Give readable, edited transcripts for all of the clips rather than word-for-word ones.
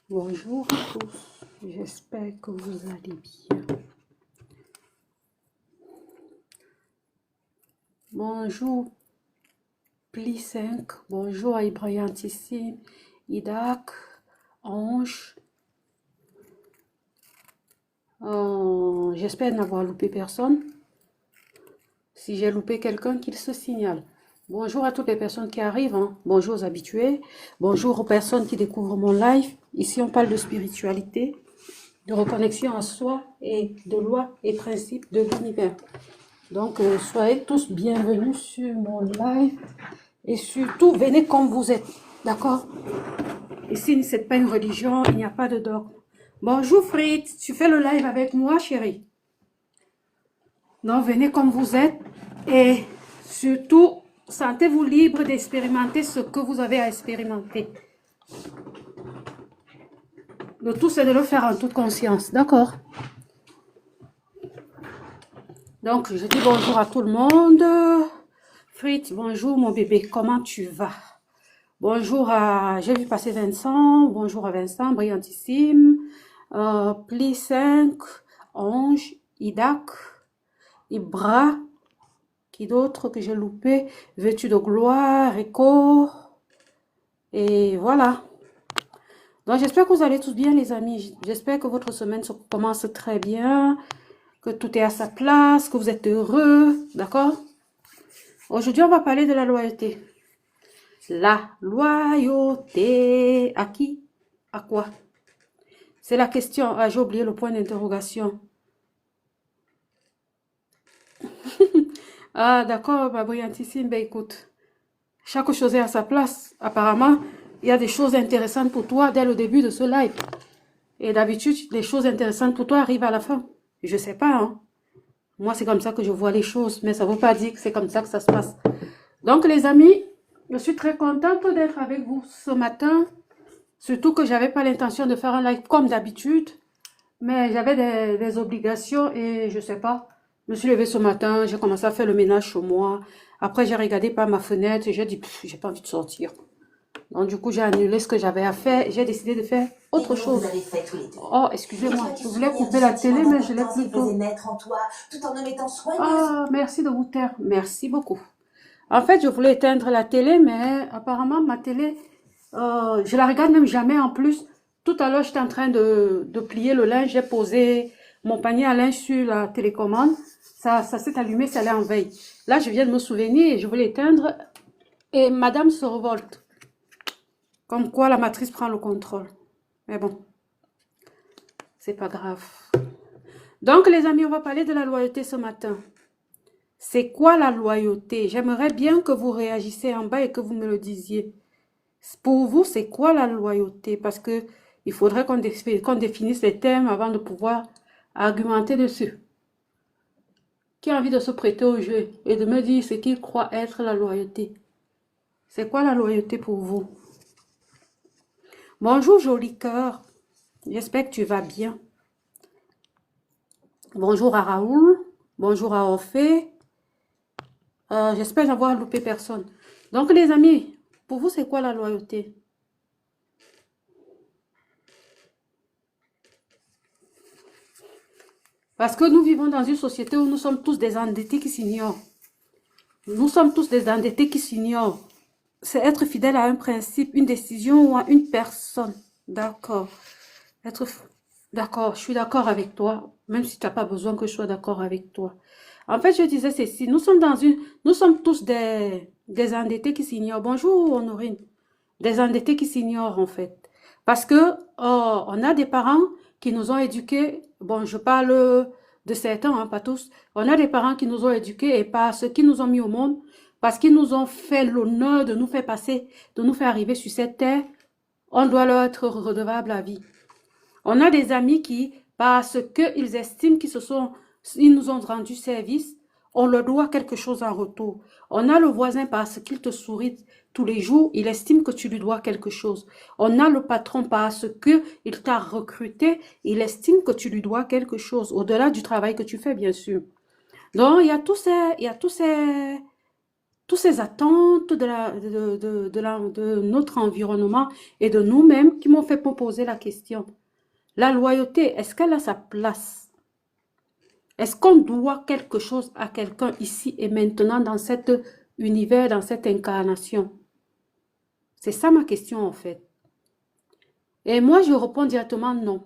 Bonjour à tous, j'espère que vous allez bien. Bonjour Pli 5, bonjour à Ibrahimantissime, Idak, Ange. J'espère n'avoir loupé personne. Si j'ai loupé quelqu'un, qu'il se signale. Bonjour à toutes les personnes qui arrivent, hein. Bonjour aux habitués, bonjour aux personnes qui découvrent mon live. Ici, on parle de spiritualité, de reconnexion à soi et de lois et principes de l'univers. Donc, soyez tous bienvenus sur mon live et surtout, venez comme vous êtes, d'accord? Ici, ce n'est pas une religion, il n'y a pas de dogme. Bonjour Fritz, tu fais le live avec moi, chérie? Non, venez comme vous êtes et surtout, sentez-vous libre d'expérimenter ce que vous avez à expérimenter. Le tout, c'est de le faire en toute conscience, d'accord? Donc, je dis bonjour à tout le monde. Fritz, bonjour mon bébé, comment tu vas? Bonjour à, j'ai vu passer Vincent, bonjour à Vincent, brillantissime, Pli 5, Ange, Idak, Ibra, qui d'autre que j'ai loupé, Vêtu de gloire, Rico, et voilà. Donc j'espère que vous allez tous bien les amis, j'espère que votre semaine commence très bien, que tout est à sa place, que vous êtes heureux, d'accord? Aujourd'hui on va parler de la loyauté. La loyauté, à qui? À quoi? C'est la question. Ah, j'ai oublié le point d'interrogation. Ah, d'accord, ma brillantissime. Ben écoute, chaque chose est à sa place. Apparemment, il y a des choses intéressantes pour toi dès le début de ce live. Et d'habitude, les choses intéressantes pour toi arrivent à la fin. Je sais pas, hein. Moi, c'est comme ça que je vois les choses, mais ça ne veut pas dire que c'est comme ça que ça se passe. Donc, les amis, je suis très contente d'être avec vous ce matin. Surtout que j'avais pas l'intention de faire un live comme d'habitude. Mais j'avais des obligations et je sais pas. Je me suis levée ce matin, j'ai commencé à faire le ménage chez moi. Après, j'ai regardé par ma fenêtre et j'ai dit, j'ai pas envie de sortir. Donc, du coup, j'ai annulé ce que j'avais à faire et j'ai décidé de faire autre chose. Oh, excusez-moi, je voulais couper la télé, mais je l'ai plutôt. Ah, merci de vous taire. Merci beaucoup. En fait, je voulais éteindre la télé, mais apparemment, ma télé, je la regarde même jamais en plus. Tout à l'heure, j'étais en train de plier le linge. J'ai posé mon panier à linge sur la télécommande. Ça s'est allumé, ça allait en veille. Là, je viens de me souvenir et je voulais éteindre. Et madame se révolte. Comme quoi la matrice prend le contrôle. Mais bon, c'est pas grave. Donc, les amis, on va parler de la loyauté ce matin. C'est quoi la loyauté? J'aimerais bien que vous réagissiez en bas et que vous me le disiez. Pour vous, c'est quoi la loyauté? Parce que il faudrait qu'on définisse les termes avant de pouvoir argumenter dessus. Qui a envie de se prêter au jeu et de me dire ce qu'il croit être la loyauté? C'est quoi la loyauté pour vous? Bonjour, joli cœur. J'espère que tu vas bien. Bonjour à Raoul. Bonjour à Orphée. J'espère n'avoir loupé personne. Donc, les amis, pour vous, c'est quoi la loyauté? Parce que nous vivons dans une société où nous sommes tous des endettés qui s'ignorent. Nous sommes tous des endettés qui s'ignorent. C'est être fidèle à un principe, une décision ou à une personne. D'accord. D'accord, je suis d'accord avec toi, même si tu n'as pas besoin que je sois d'accord avec toi. En fait, je disais ceci, nous sommes tous des endettés qui s'ignorent. Bonjour, Honorine. Des endettés qui s'ignorent, en fait. Parce que, on a des parents qui nous ont éduqués. Bon, je parle de certains, hein, pas tous. On a des parents qui nous ont éduqués et par ce qu'ils nous ont mis au monde, parce qu'ils nous ont fait l'honneur de nous faire passer, de nous faire arriver sur cette terre, on doit leur être redevable à vie. On a des amis qui, parce qu'ils estiment ils nous ont rendu service, on leur doit quelque chose en retour. On a le voisin parce qu'il te sourit tous les jours, il estime que tu lui dois quelque chose. On a le patron parce qu'il t'a recruté, il estime que tu lui dois quelque chose, au-delà du travail que tu fais, bien sûr. Donc, il y a tous ces toutes ces attentes de notre environnement et de nous-mêmes qui m'ont fait poser la question. La loyauté, est-ce qu'elle a sa place? Est-ce qu'on doit quelque chose à quelqu'un ici et maintenant dans cet univers, dans cette incarnation? C'est ça ma question en fait. Et moi, je réponds directement non.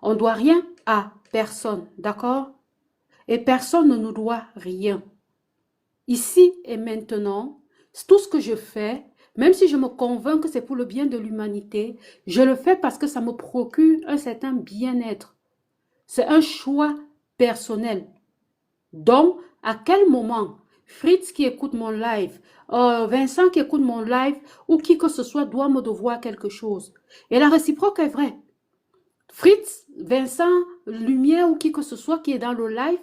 On ne doit rien à personne, d'accord? Et personne ne nous doit rien. Ici et maintenant, tout ce que je fais, même si je me convainc que c'est pour le bien de l'humanité, je le fais parce que ça me procure un certain bien-être. C'est un choix personnel. Donc, à quel moment Fritz qui écoute mon live, Vincent qui écoute mon live, ou qui que ce soit doit me devoir quelque chose? Et la réciproque est vraie. Fritz, Vincent, Lumière ou qui que ce soit qui est dans le live,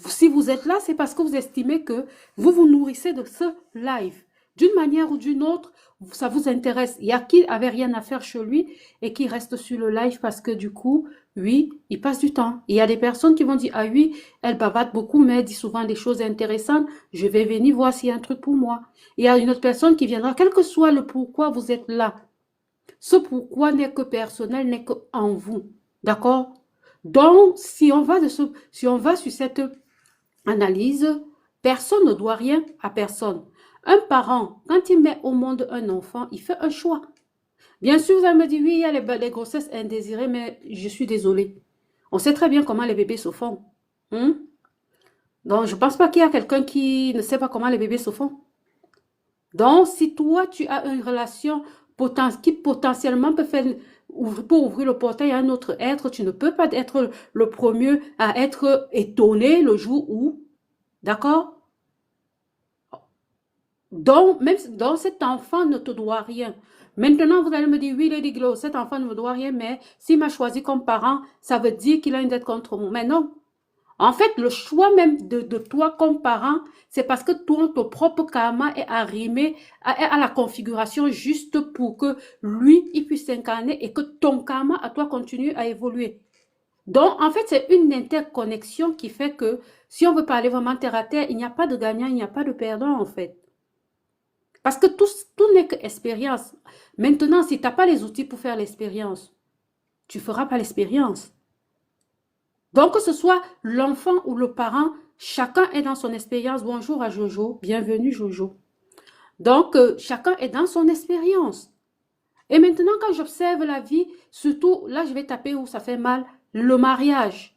si vous êtes là, c'est parce que vous estimez que vous vous nourrissez de ce live. D'une manière ou d'une autre, ça vous intéresse. Il y a qui avait rien à faire chez lui et qui reste sur le live parce que du coup, oui, il passe du temps. Il y a des personnes qui vont dire, ah oui, elle bavarde beaucoup, mais elle dit souvent des choses intéressantes. Je vais venir voir s'il y a un truc pour moi. Il y a une autre personne qui viendra, quel que soit le pourquoi vous êtes là. Ce pourquoi n'est que personnel, n'est que en vous. D'accord? Donc, si on va sur cette analyse, personne ne doit rien à personne. Un parent, quand il met au monde un enfant, il fait un choix. Bien sûr, vous allez me dire, oui, il y a les grossesses indésirées, mais je suis désolée. On sait très bien comment les bébés se font. Hein? Donc, je ne pense pas qu'il y a quelqu'un qui ne sait pas comment les bébés se font. Donc, si toi, tu as une relation qui potentiellement peut faire pour ouvrir le portail à un autre être, tu ne peux pas être le premier à être étonné le jour où, d'accord? Donc, cet enfant ne te doit rien. Maintenant, vous allez me dire, oui, Lady Glow, cet enfant ne me doit rien, mais s'il m'a choisi comme parent, ça veut dire qu'il a une dette contre moi. Mais non. En fait, le choix même de toi comme parent, c'est parce que ton propre karma est arrimé à la configuration juste pour que lui, il puisse s'incarner et que ton karma à toi continue à évoluer. Donc, en fait, c'est une interconnexion qui fait que si on veut parler vraiment terre à terre, il n'y a pas de gagnant, il n'y a pas de perdant, en fait. Parce que tout n'est qu'expérience. Maintenant, si tu n'as pas les outils pour faire l'expérience, tu ne feras pas l'expérience. Donc, que ce soit l'enfant ou le parent, chacun est dans son expérience. Bonjour à Jojo, bienvenue Jojo. Donc, chacun est dans son expérience. Et maintenant, quand j'observe la vie, surtout, là, je vais taper où ça fait mal, le mariage.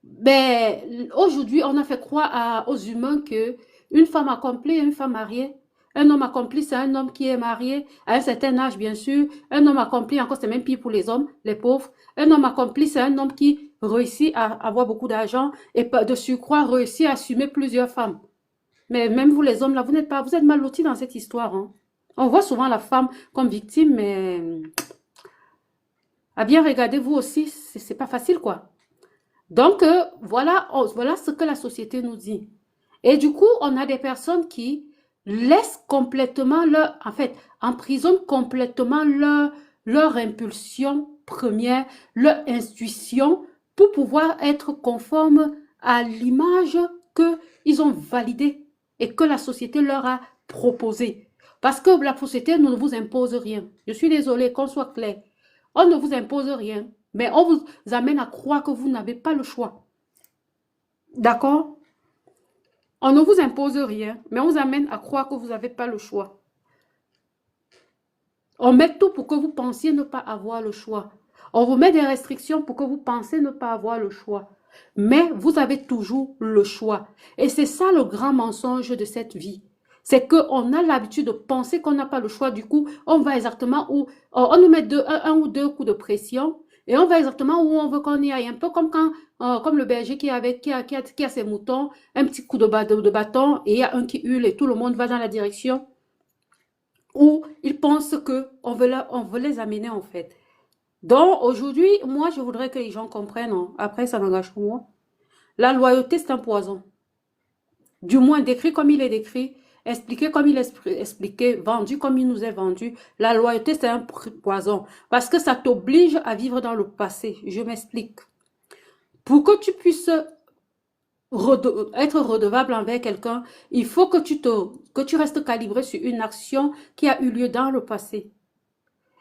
Ben, aujourd'hui, on a fait croire aux humains que une femme accomplie et une femme mariée. Un homme accompli, c'est un homme qui est marié à un certain âge, bien sûr. Un homme accompli, encore, c'est même pire pour les hommes, les pauvres. Un homme accompli, c'est un homme qui réussit à avoir beaucoup d'argent et de surcroît réussit à assumer plusieurs femmes. Mais même vous, les hommes, là, vous êtes mal lotis dans cette histoire. Hein. On voit souvent la femme comme victime, mais à bien regarder, vous aussi, c'est pas facile, quoi. Donc, voilà ce que la société nous dit. Et du coup, on a des personnes qui laissent complètement emprisonnent complètement leur impulsion première, leur intuition pour pouvoir être conformes à l'image qu'ils ont validée et que la société leur a proposée. Parce que la société ne vous impose rien. Je suis désolée, qu'on soit clair. On ne vous impose rien, mais on vous amène à croire que vous n'avez pas le choix. D'accord? On ne vous impose rien, mais on vous amène à croire que vous n'avez pas le choix. On met tout pour que vous pensiez ne pas avoir le choix. On vous met des restrictions pour que vous pensiez ne pas avoir le choix. Mais vous avez toujours le choix. Et c'est ça le grand mensonge de cette vie. C'est qu'on a l'habitude de penser qu'on n'a pas le choix. Du coup, on va exactement où on nous met un ou deux coups de pression et on va exactement où on veut qu'on y aille. Un peu comme comme le berger qui a ses moutons, un petit coup de bâton et il y a un qui hurle et tout le monde va dans la direction où ils pensent qu'on veut les amener en fait. Donc aujourd'hui, moi je voudrais que les gens comprennent, hein. Après ça n'engage que moi. La loyauté c'est un poison. Du moins décrit comme il est décrit, expliqué comme il est expliqué, vendu comme il nous est vendu. La loyauté c'est un poison parce que ça t'oblige à vivre dans le passé. Je m'explique. Pour que tu puisses être redevable envers quelqu'un, il faut que tu restes calibré sur une action qui a eu lieu dans le passé.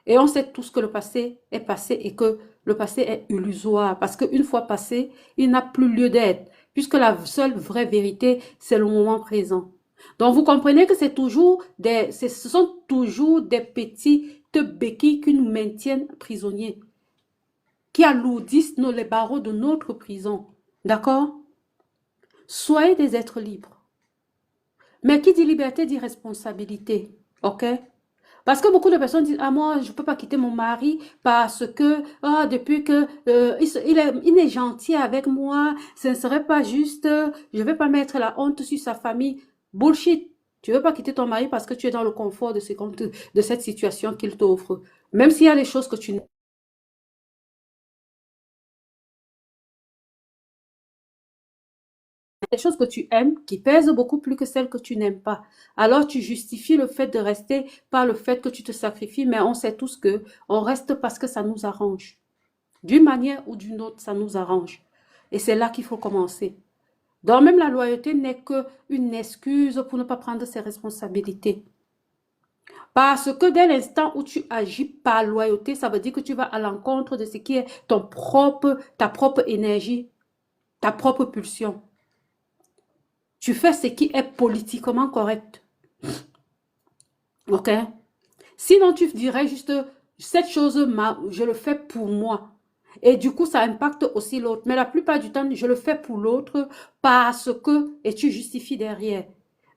Et on sait tous que le passé est passé et que le passé est illusoire parce qu'une fois passé, il n'a plus lieu d'être puisque la seule vraie vérité, c'est le moment présent. Donc vous comprenez que ce sont toujours des petites béquilles qui nous maintiennent prisonniers, qui alourdissent les barreaux de notre prison. D'accord? Soyez des êtres libres. Mais qui dit liberté dit responsabilité. OK? Parce que beaucoup de personnes disent, ah moi, je ne peux pas quitter mon mari parce que, ah, depuis que il est gentil avec moi, ce ne serait pas juste, je ne vais pas mettre la honte sur sa famille. Bullshit. Tu ne veux pas quitter ton mari parce que tu es dans le confort de cette situation qu'il t'offre. Même s'il y a des choses que tu des choses que tu aimes qui pèsent beaucoup plus que celles que tu n'aimes pas. Alors tu justifies le fait de rester par le fait que tu te sacrifies, mais on sait tous que on reste parce que ça nous arrange. D'une manière ou d'une autre, ça nous arrange. Et c'est là qu'il faut commencer. Donc même la loyauté n'est qu'une excuse pour ne pas prendre ses responsabilités. Parce que dès l'instant où tu agis par loyauté, ça veut dire que tu vas à l'encontre de ce qui est ta propre énergie, ta propre pulsion. Tu fais ce qui est politiquement correct. OK? Sinon, tu dirais juste, cette chose, je le fais pour moi. Et du coup, ça impacte aussi l'autre. Mais la plupart du temps, je le fais pour l'autre parce que, et tu justifies derrière.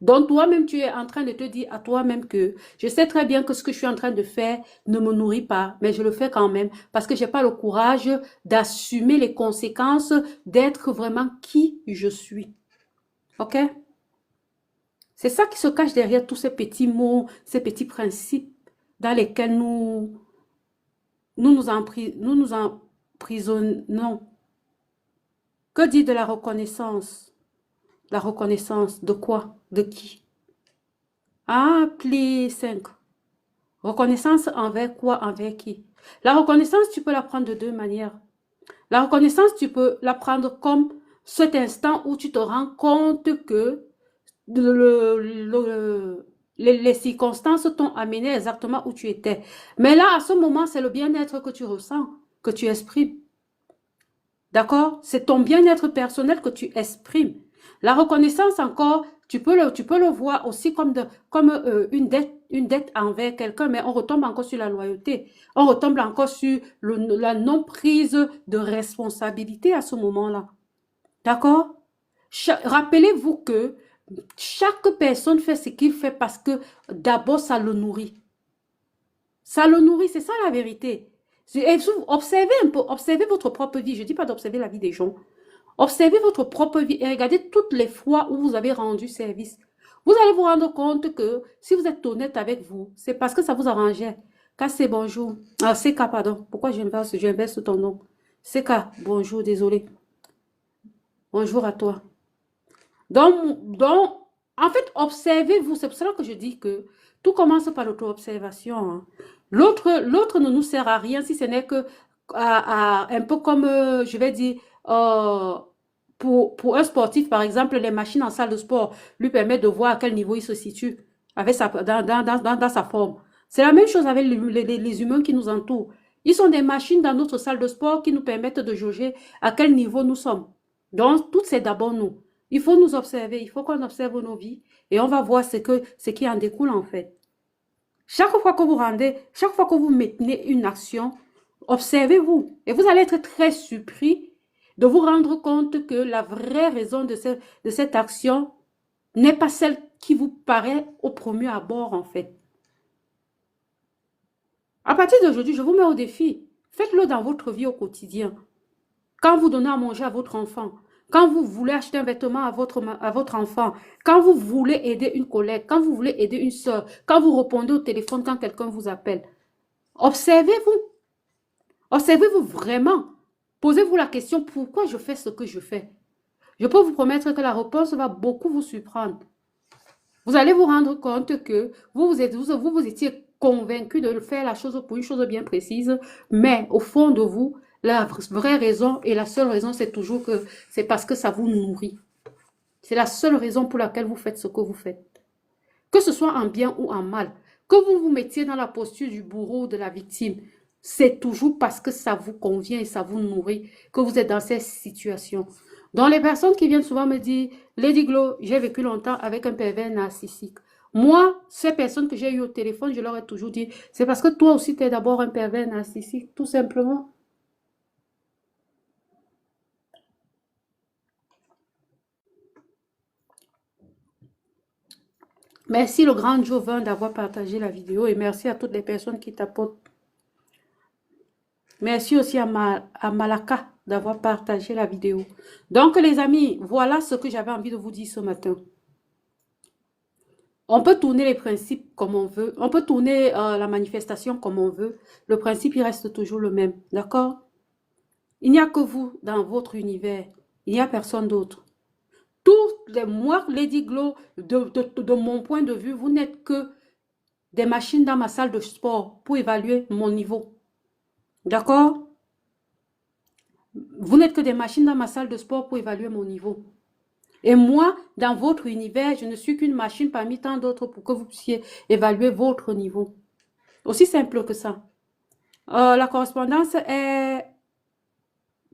Donc, toi-même, tu es en train de te dire à toi-même que je sais très bien que ce que je suis en train de faire ne me nourrit pas, mais je le fais quand même parce que j'ai pas le courage d'assumer les conséquences d'être vraiment qui je suis. OK? C'est ça qui se cache derrière tous ces petits mots, ces petits principes dans lesquels nous nous emprisonnons. Que dit de la reconnaissance? La reconnaissance de quoi? De qui? Ah, pli 5. Reconnaissance envers quoi? Envers qui? La reconnaissance, tu peux la prendre de deux manières. La reconnaissance, tu peux la prendre comme cet instant où tu te rends compte que les circonstances t'ont amené exactement où tu étais. Mais là, à ce moment, c'est le bien-être que tu ressens, que tu exprimes. D'accord? C'est ton bien-être personnel que tu exprimes. La reconnaissance encore, tu peux le voir aussi comme une dette envers quelqu'un, mais on retombe encore sur la loyauté. On retombe encore sur la non-prise de responsabilité à ce moment-là. D'accord? Rappelez-vous que chaque personne fait ce qu'il fait parce que d'abord ça le nourrit. Ça le nourrit, c'est ça la vérité. Observez un peu, observez votre propre vie. Je ne dis pas d'observer la vie des gens. Observez votre propre vie et regardez toutes les fois où vous avez rendu service. Vous allez vous rendre compte que si vous êtes honnête avec vous, c'est parce que ça vous arrangeait. Cassé, bonjour. Ah, CK, pardon. Pourquoi j'inverse ton nom? CK, bonjour, désolé. Bonjour à toi. Donc, en fait, observez-vous. C'est pour cela que je dis que tout commence par l'auto-observation. Hein. L'autre ne nous sert à rien si ce n'est que un peu comme, je vais dire, euh, pour un sportif, par exemple, les machines en salle de sport lui permettent de voir à quel niveau il se situe avec dans sa forme. C'est la même chose avec les humains qui nous entourent. Ils sont des machines dans notre salle de sport qui nous permettent de jauger à quel niveau nous sommes. Donc, tout c'est d'abord nous. Il faut nous observer, il faut qu'on observe nos vies et on va voir ce qui en découle en fait. Chaque fois que vous maintenez une action, observez-vous et vous allez être très surpris de vous rendre compte que la vraie raison de cette action n'est pas celle qui vous paraît au premier abord en fait. À partir d'aujourd'hui, je vous mets au défi. Faites-le dans votre vie au quotidien. Quand vous donnez à manger à votre enfant, quand vous voulez acheter un vêtement à votre enfant, quand vous voulez aider une collègue, quand vous voulez aider une soeur, quand vous répondez au téléphone quand quelqu'un vous appelle, observez-vous. Observez-vous vraiment. Posez-vous la question, pourquoi je fais ce que je fais? Je peux vous promettre que la réponse va beaucoup vous surprendre. Vous allez vous rendre compte que vous étiez convaincu de faire la chose pour une chose bien précise, mais au fond de vous, la vraie raison et la seule raison, c'est toujours que c'est parce que ça vous nourrit. C'est la seule raison pour laquelle vous faites ce que vous faites. Que ce soit en bien ou en mal. Que vous vous mettiez dans la posture du bourreau ou de la victime. C'est toujours parce que ça vous convient et ça vous nourrit que vous êtes dans cette situation. Donc les personnes qui viennent souvent me dire, Lady Glo, j'ai vécu longtemps avec un pervers narcissique. Moi, ces personnes que j'ai eues au téléphone, je leur ai toujours dit, c'est parce que toi aussi, tu es d'abord un pervers narcissique, tout simplement. Merci le grand Jovan d'avoir partagé la vidéo et merci à toutes les personnes qui t'apportent. Merci aussi à Malaka d'avoir partagé la vidéo. Donc les amis, voilà ce que j'avais envie de vous dire ce matin. On peut tourner les principes comme on veut, on peut tourner la manifestation comme on veut. Le principe, il reste toujours le même, d'accord? Il n'y a que vous dans votre univers, il n'y a personne d'autre. Toutes les moi, Lady Glo, de mon point de vue, vous n'êtes que des machines dans ma salle de sport pour évaluer mon niveau. D'accord? Vous n'êtes que des machines dans ma salle de sport pour évaluer mon niveau. Et moi, dans votre univers, je ne suis qu'une machine parmi tant d'autres pour que vous puissiez évaluer votre niveau. Aussi simple que ça. La correspondance est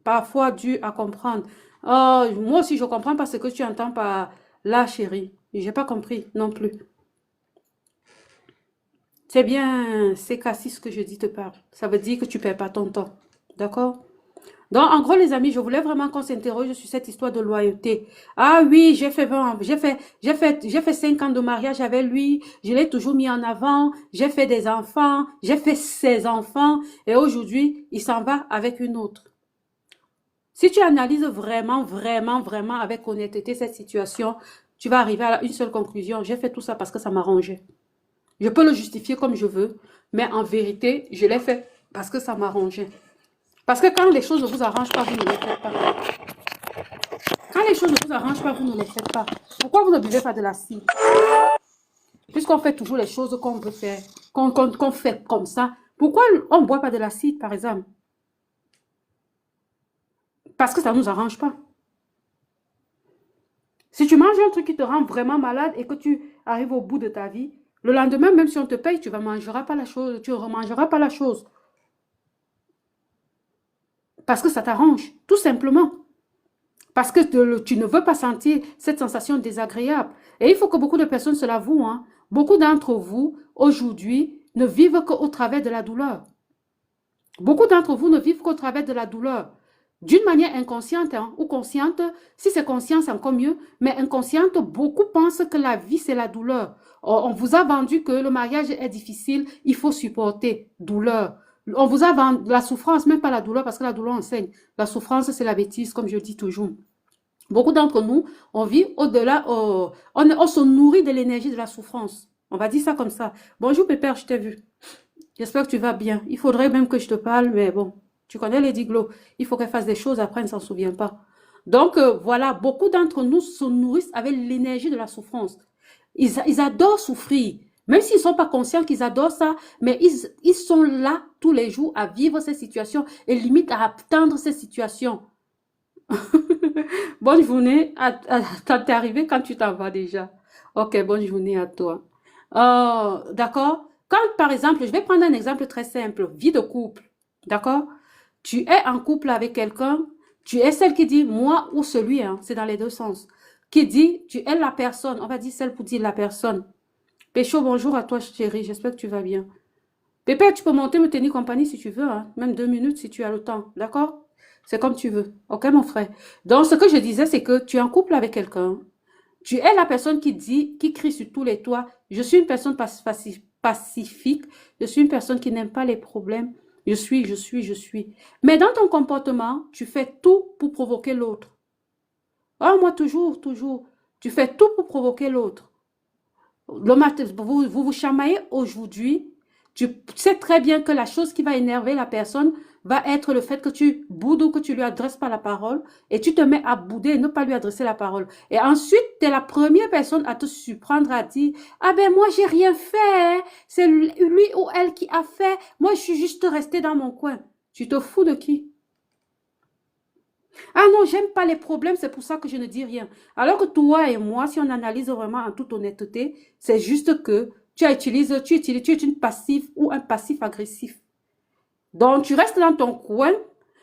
parfois dure à comprendre. Moi aussi, je comprends pas ce que tu entends par là, chérie. J'ai pas compris non plus. C'est bien, c'est Cassis ce que je dis te parle. Ça veut dire que tu perds pas ton temps. D'accord? Donc, en gros, les amis, je voulais vraiment qu'on s'interroge sur cette histoire de loyauté. Ah oui, j'ai fait 20 ans, j'ai fait 5 ans de mariage avec lui, je l'ai toujours mis en avant, j'ai fait des enfants, j'ai fait 16 enfants, et aujourd'hui, il s'en va avec une autre. Si tu analyses vraiment, vraiment, vraiment avec honnêteté cette situation, tu vas arriver à une seule conclusion. J'ai fait tout ça parce que ça m'arrangeait. Je peux le justifier comme je veux, mais en vérité, je l'ai fait parce que ça m'arrangeait. Parce que quand les choses ne vous arrangent pas, vous ne les faites pas. Quand les choses ne vous arrangent pas, vous ne les faites pas. Pourquoi vous ne buvez pas de la cidre? Puisqu'on fait toujours les choses qu'on veut faire, qu'on fait comme ça. Pourquoi on ne boit pas de la cidre, par exemple? Parce que ça ne nous arrange pas. Si tu manges un truc qui te rend vraiment malade et que tu arrives au bout de ta vie, le lendemain, même si on te paye, tu ne mangeras pas la chose, tu ne remangeras pas la chose. Parce que ça t'arrange, tout simplement. Parce que tu ne veux pas sentir cette sensation désagréable. Et il faut que beaucoup de personnes se l'avouent. Hein. Beaucoup d'entre vous, aujourd'hui, ne vivent qu'au travers de la douleur. Beaucoup d'entre vous ne vivent qu'au travers de la douleur. D'une manière inconsciente hein, ou consciente, si c'est conscient, c'est encore mieux, mais inconsciente, beaucoup pensent que la vie, c'est la douleur. On vous a vendu que le mariage est difficile, il faut supporter. Douleur. On vous a vendu la souffrance, même pas la douleur, parce que la douleur enseigne. La souffrance, c'est la bêtise, comme je dis toujours. Beaucoup d'entre nous, on vit au-delà, on se nourrit de l'énergie de la souffrance. On va dire ça comme ça. Bonjour Pépère, je t'ai vu. J'espère que tu vas bien. Il faudrait même que je te parle, mais bon, tu connais Lady Glo. Il faut qu'elle fasse des choses, après elle ne s'en souvient pas. Donc voilà, beaucoup d'entre nous se nourrissent avec l'énergie de la souffrance. Ils adorent souffrir. Même s'ils ne sont pas conscients qu'ils adorent ça, mais ils sont là tous les jours à vivre ces situations et limite à attendre ces situations. Bonne journée. T'es arrivé quand tu t'en vas déjà. Ok, bonne journée à toi. D'accord? Quand, par exemple, je vais prendre un exemple très simple, vie de couple. D'accord? Tu es en couple avec quelqu'un, tu es celle qui dit moi ou celui, hein, c'est dans les deux sens, qui dit tu es la personne, on va dire celle pour dire la personne. Pécho, bonjour à toi chérie, j'espère que tu vas bien. Pépé, tu peux monter me tenir compagnie si tu veux, hein, même 2 minutes si tu as le temps, d'accord? C'est comme tu veux, ok mon frère? Donc ce que je disais, c'est que tu es en couple avec quelqu'un, tu es la personne qui dit, qui crie sur tous les toits, je suis une personne pacifique, je suis une personne qui n'aime pas les problèmes, je suis. Mais dans ton comportement, tu fais tout pour provoquer l'autre. Ah, moi, toujours. Tu fais tout pour provoquer l'autre. Le matin, vous chamaillez aujourd'hui. Tu sais très bien que la chose qui va énerver la personne va être le fait que tu boudes ou que tu lui adresses pas la parole et tu te mets à bouder et ne pas lui adresser la parole. Et ensuite, tu es la première personne à te surprendre à dire « Ah ben moi, j'ai rien fait. C'est lui ou elle qui a fait. Moi, je suis juste restée dans mon coin. » Tu te fous de qui? Ah non, j'aime pas les problèmes, c'est pour ça que je ne dis rien. Alors que toi et moi, si on analyse vraiment en toute honnêteté, c'est juste que tu es une passive ou un passif agressif. Donc, tu restes dans ton coin,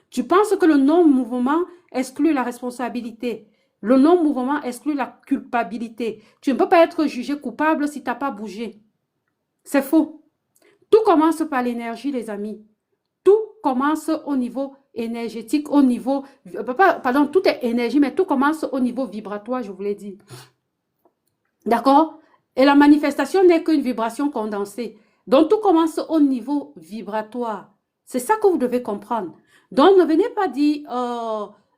tu penses que le non-mouvement exclut la responsabilité. Le non-mouvement exclut la culpabilité. Tu ne peux pas être jugé coupable si tu n'as pas bougé. C'est faux. Tout commence par l'énergie, les amis. Tout commence au niveau énergétique, au niveau, pardon, tout est énergie, mais tout commence au niveau vibratoire, je vous l'ai dit. D'accord? Et la manifestation n'est qu'une vibration condensée. Donc, tout commence au niveau vibratoire. C'est ça que vous devez comprendre. Donc, ne venez pas dire,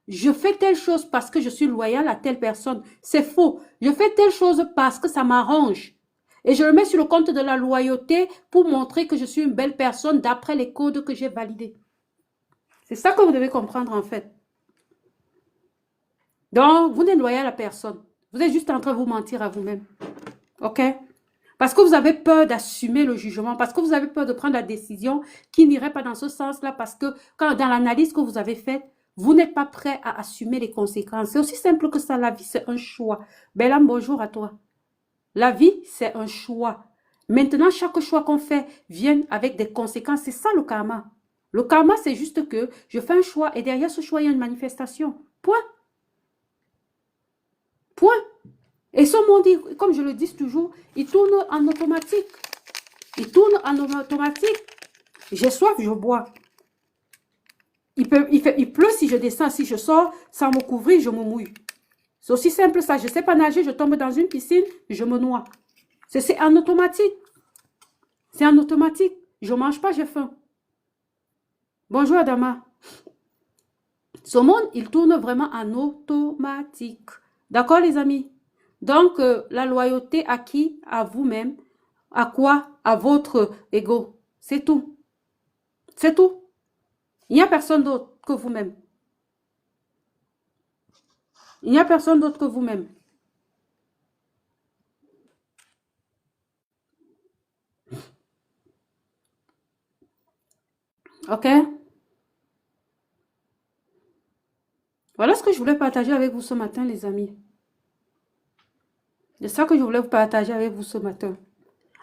je fais telle chose parce que je suis loyal à telle personne. C'est faux. Je fais telle chose parce que ça m'arrange. Et je le mets sur le compte de la loyauté pour montrer que je suis une belle personne d'après les codes que j'ai validés. C'est ça que vous devez comprendre en fait. Donc, vous n'êtes loyal à personne. Vous êtes juste en train de vous mentir à vous-même. OK? Parce que vous avez peur d'assumer le jugement, parce que vous avez peur de prendre la décision qui n'irait pas dans ce sens-là, parce que quand, dans l'analyse que vous avez faite, vous n'êtes pas prêt à assumer les conséquences. C'est aussi simple que ça, la vie, c'est un choix. Bellam, bonjour à toi. La vie, c'est un choix. Maintenant, chaque choix qu'on fait vient avec des conséquences. C'est ça le karma. Le karma, c'est juste que je fais un choix et derrière ce choix, il y a une manifestation. Point. Point. Et ce monde, comme je le dis toujours, il tourne en automatique. Il tourne en automatique. J'ai soif, je bois. Il pleut si je descends, si je sors, sans me couvrir, je me mouille. C'est aussi simple ça. Je ne sais pas nager, je tombe dans une piscine, je me noie. C'est en automatique. C'est en automatique. Je ne mange pas, j'ai faim. Bonjour Adama. Ce monde, il tourne vraiment en automatique. D'accord les amis? Donc, la loyauté à qui? À vous-même. À quoi? À votre ego. C'est tout. C'est tout. Il n'y a personne d'autre que vous-même. Il n'y a personne d'autre que vous-même. OK? Voilà ce que je voulais partager avec vous ce matin, les amis. C'est ça que je voulais vous partager avec vous ce matin.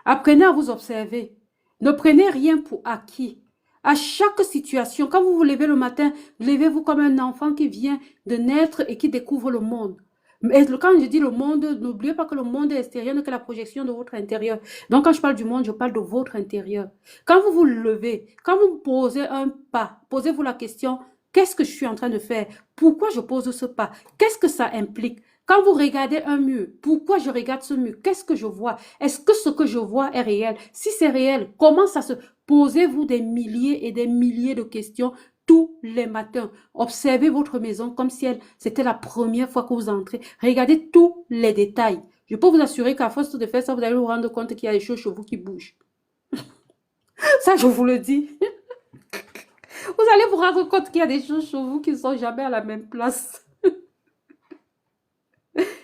Apprenez à vous observer. Ne prenez rien pour acquis. À chaque situation, quand vous vous levez le matin, levez-vous comme un enfant qui vient de naître et qui découvre le monde. Mais quand je dis le monde, n'oubliez pas que le monde extérieur n'est que la projection de votre intérieur. Donc quand je parle du monde, je parle de votre intérieur. Quand vous vous levez, quand vous posez un pas, posez-vous la question, qu'est-ce que je suis en train de faire? Pourquoi je pose ce pas? Qu'est-ce que ça implique? Quand vous regardez un mur, pourquoi je regarde ce mur? Qu'est-ce que je vois? Est-ce que ce que je vois est réel? Si c'est réel, comment ça se... Posez-vous des milliers et des milliers de questions tous les matins. Observez votre maison comme si c'était la première fois que vous entrez. Regardez tous les détails. Je peux vous assurer qu'à force de faire ça, vous allez vous rendre compte qu'il y a des choses chez vous qui bougent. Ça, je vous le dis. Vous allez vous rendre compte qu'il y a des choses chez vous qui ne sont jamais à la même place.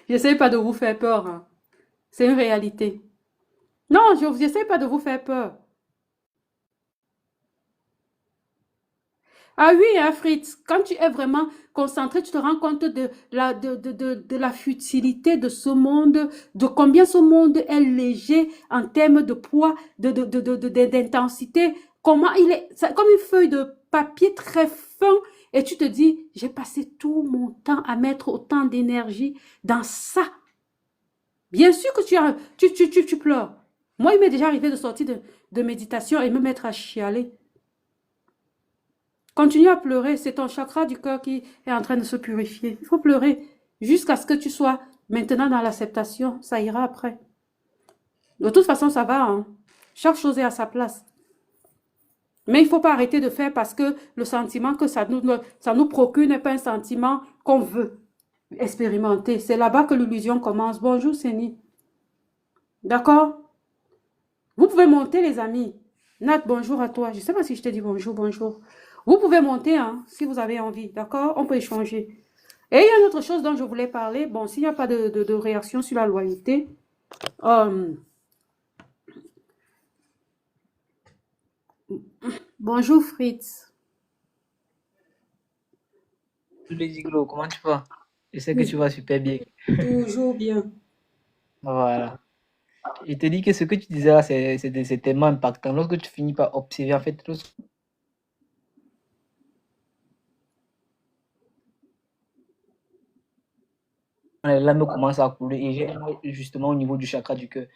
J'essaie pas de vous faire peur, hein. C'est une réalité. Non, je n'essaie pas de vous faire peur. Ah oui, hein, Fritz, quand tu es vraiment concentré, tu te rends compte de la futilité de ce monde, de combien ce monde est léger en termes de poids, d'intensité, comment il est, c'est comme une feuille de papier très fin, et tu te dis, j'ai passé tout mon temps à mettre autant d'énergie dans ça. Bien sûr que tu pleures. Moi, il m'est déjà arrivé de sortir de méditation et me mettre à chialer. Continue à pleurer, c'est ton chakra du cœur qui est en train de se purifier. Il faut pleurer jusqu'à ce que tu sois maintenant dans l'acceptation. Ça ira après. De toute façon, ça va, hein. Chaque chose est à sa place. Mais il ne faut pas arrêter de faire parce que le sentiment que ça nous procure n'est pas un sentiment qu'on veut expérimenter. C'est là-bas que l'illusion commence. Bonjour, Séni. D'accord? Vous pouvez monter, les amis. Nat, bonjour à toi. Je ne sais pas si je te dis bonjour, bonjour. Vous pouvez monter, hein, si vous avez envie. D'accord? On peut échanger. Et il y a une autre chose dont je voulais parler. Bon, s'il n'y a pas de réaction sur la loyauté. euh, bonjour, Fritz. les Giglo, comment tu vas? Je sais que tu Oui, vas super bien. toujours bien. Voilà. Je te dis que ce que tu disais là, c'est tellement impactant. Lorsque tu finis par observer, en fait, lorsque les larmes commencent à couler, et j'ai justement au niveau du chakra du cœur.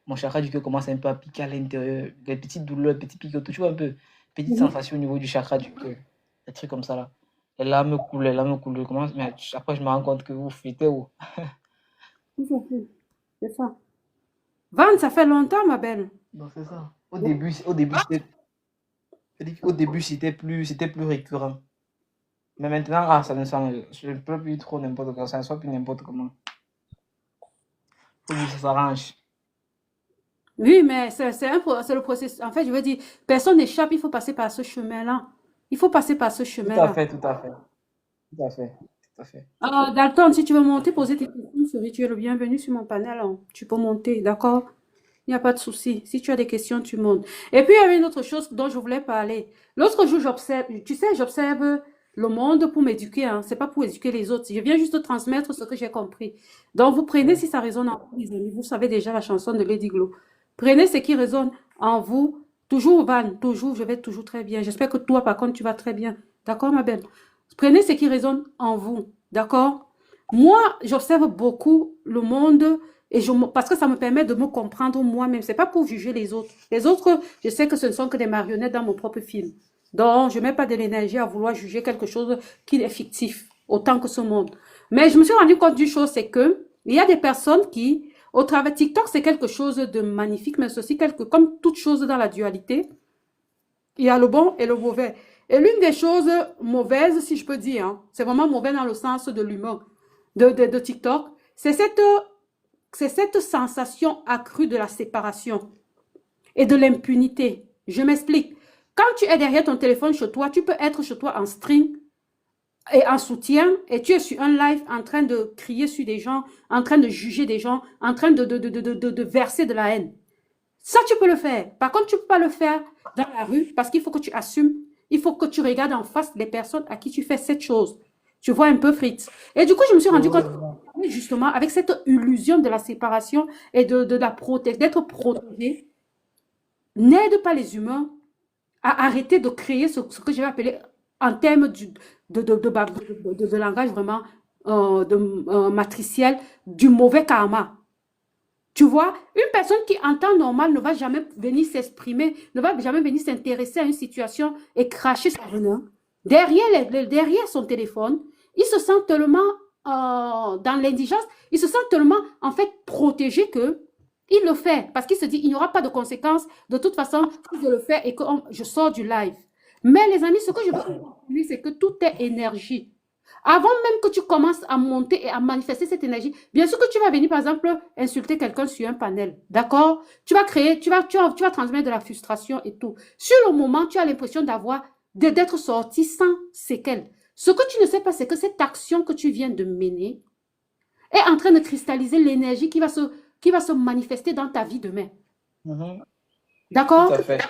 Mon chakra du cœur commence un peu à piquer à l'intérieur, des petites douleurs, petits picotements, tu vois un peu, petites Mhm. sensations au niveau du chakra du cœur. Des trucs comme ça là. Les larmes coulent, mais après je me rends compte que vous fêtez où? Tout à fait. C'est ça. Van, ça fait longtemps, ma belle. Donc c'est ça. Au début c'était plus récurrent. Mais maintenant, je ne peux plus trop n'importe quoi, ça ne soit plus n'importe comment. Faut que ça s'arrange. Oui, mais c'est le processus. En fait, je veux dire, personne n'échappe, il faut passer par ce chemin-là. Il faut passer par ce Tout à chemin-là. fait, tout à fait, tout à fait, tout à fait, Dalton, si tu veux tout à monter, fait. poser tes questions, chérie, tu es le bienvenu sur mon panel, hein. Tu peux monter, d'accord? Il n'y a pas de souci. Si tu as des questions, tu montes. Et puis, il y avait une autre chose dont je voulais parler. L'autre jour, j'observe, tu sais, j'observe le monde pour m'éduquer, hein. C'est pas pour éduquer les autres. Je viens juste de transmettre ce que j'ai compris. Donc, vous prenez Oui. si ça résonne en vous, les amis. Vous savez déjà la chanson de Lady Glo. Prenez ce qui résonne en vous. Toujours, Van, toujours, je vais toujours très bien. J'espère que toi, par contre, tu vas très bien. D'accord, ma belle? Prenez ce qui résonne en vous. D'accord? Moi, j'observe beaucoup le monde parce que ça me permet de me comprendre moi-même. C'est pas pour juger les autres. Les autres, je sais que ce ne sont que des marionnettes dans mon propre film. Donc, je mets pas de l'énergie à vouloir juger quelque chose qui est fictif, autant que ce monde. Mais je me suis rendu compte d'une chose, c'est que il y a des personnes qui, au travers TikTok, c'est quelque chose de magnifique, mais c'est aussi comme toute chose dans la dualité, il y a le bon et le mauvais. Et l'une des choses mauvaises, si je peux dire, hein, c'est vraiment mauvais dans le sens de l'humain de TikTok, c'est cette sensation accrue de la séparation et de l'impunité. Je m'explique. Quand tu es derrière ton téléphone chez toi, tu peux être chez toi en string et en soutien et tu es sur un live en train de crier sur des gens, en train de juger des gens, en train de verser de la haine. Ça, tu peux le faire. Par contre, tu ne peux pas le faire dans la rue parce qu'il faut que tu assumes. Il faut que tu regardes en face les personnes à qui tu fais cette chose. Tu vois un peu, Fritz. Et du coup, je me suis Oui, rendu oui, compte, je vois. justement, avec cette illusion de la séparation et de la protection, d'être protégé, n'aide pas les humains à arrêter de créer ce que je vais appeler, en termes de langage vraiment matriciel, du mauvais karma. Tu vois, une personne qui en temps normal ne va jamais venir s'exprimer, ne va jamais venir s'intéresser à une situation et cracher son venin. Derrière son téléphone, il se sent tellement dans l'indigence, il se sent tellement en fait protégé que il le fait parce qu'il se dit il n'y aura pas de conséquences. De toute façon, si je le fais et que je sors du live. Mais les amis, ce que je veux dire, c'est que tout est énergie. Avant même que tu commences à monter et à manifester cette énergie, bien sûr que tu vas venir, par exemple, insulter quelqu'un sur un panel. D'accord? Tu vas créer, tu vas transmettre de la frustration et tout. Sur le moment, tu as l'impression d'être sorti sans séquelles. Ce que tu ne sais pas, c'est que cette action que tu viens de mener est en train de cristalliser l'énergie qui va se manifester dans ta vie demain. Mhm. Tout D'accord? à fait.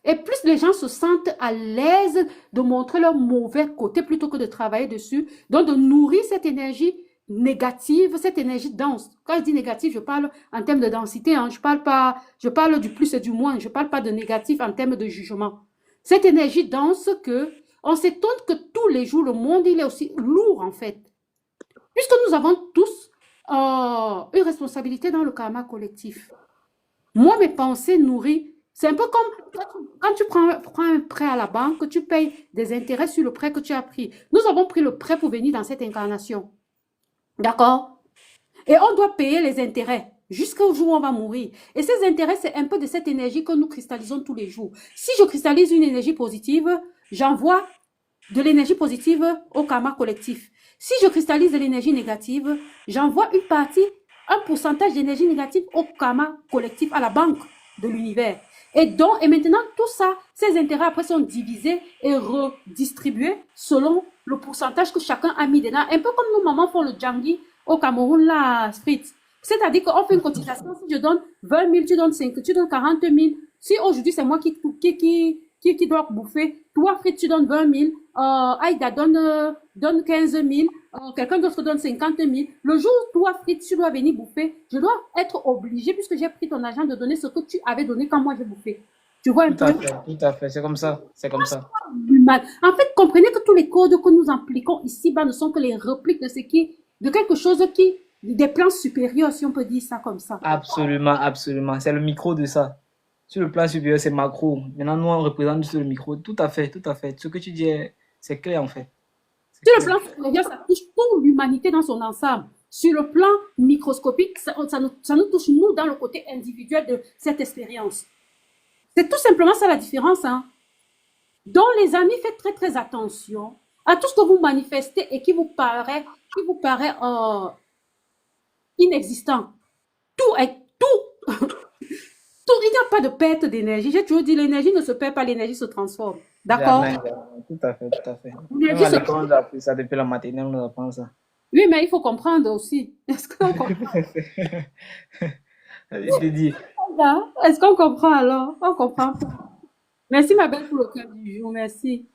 Et plus les gens se sentent à l'aise de montrer leur mauvais côté plutôt que de travailler dessus, donc de nourrir cette énergie négative, cette énergie dense. Quand je dis négative, je parle en termes de densité, hein. Je parle du plus et du moins, je ne parle pas de négatif en termes de jugement. Cette énergie dense que on s'étonne que tous les jours, le monde, il est aussi lourd en fait. Puisque nous avons tous une responsabilité dans le karma collectif. Moi, mes pensées nourries, c'est un peu comme quand tu prends un prêt à la banque, tu payes des intérêts sur le prêt que tu as pris. Nous avons pris le prêt pour venir dans cette incarnation. D'accord? Et on doit payer les intérêts jusqu'au jour où on va mourir. Et ces intérêts, c'est un peu de cette énergie que nous cristallisons tous les jours. Si je cristallise une énergie positive, j'envoie de l'énergie positive au karma collectif. Si je cristallise de l'énergie négative, j'envoie une partie, un pourcentage d'énergie négative au karma collectif, à la banque de l'univers. Et maintenant, tout ça, ces intérêts après sont divisés et redistribués selon le pourcentage que chacun a mis dedans. Un peu comme nos mamans font le djangi au Cameroun, là, Fritz. C'est-à-dire qu'on fait une cotisation. Si je donne 20 000, tu donnes 5, tu donnes 40 000. Si aujourd'hui, c'est moi qui qui doit bouffer. Toi, Fritz, tu donnes 20 000. Aïda donne 15 000. Quelqu'un d'autre donne 50 000. Le jour où toi, Fritz, tu dois venir bouffer, je dois être obligé, puisque j'ai pris ton argent, de donner ce que tu avais donné quand moi j'ai bouffé. Tu vois un Tout à peu? fait, tout à fait. C'est comme ça. C'est comme ça. Du mal. En fait, comprenez que tous les codes que nous appliquons ici-bas ne sont que les répliques de quelque chose des plans supérieurs, si on peut dire ça comme ça. Absolument, absolument. C'est le micro de ça. Sur le plan supérieur, c'est macro. Maintenant, nous, on représente sur le micro. Tout à fait, tout à fait. Ce que tu dis, c'est clair, en fait. C'est Sur le clair. plan supérieur, ça touche toute l'humanité dans son ensemble. Sur le plan microscopique, ça nous touche, nous, dans le côté individuel de cette expérience. C'est tout simplement ça la différence. Hein. Donc, les amis, faites très, très attention à tout ce que vous manifestez et qui vous paraît inexistant. Tout est tout. Tout, il n'y a pas de perte d'énergie. J'ai toujours dit, l'énergie ne se perd pas, l'énergie se transforme. D'accord? Jamais, jamais. Tout à fait, tout à fait. Même L'énergie à se... l'école, on nous a appris ça depuis la maternelle, on nous apprend ça. Oui, mais il faut comprendre aussi. Est-ce qu'on comprend? Je te dis. Est-ce qu'on comprend alors? On comprend pas. Merci, ma belle, pour le cas du jour. Merci.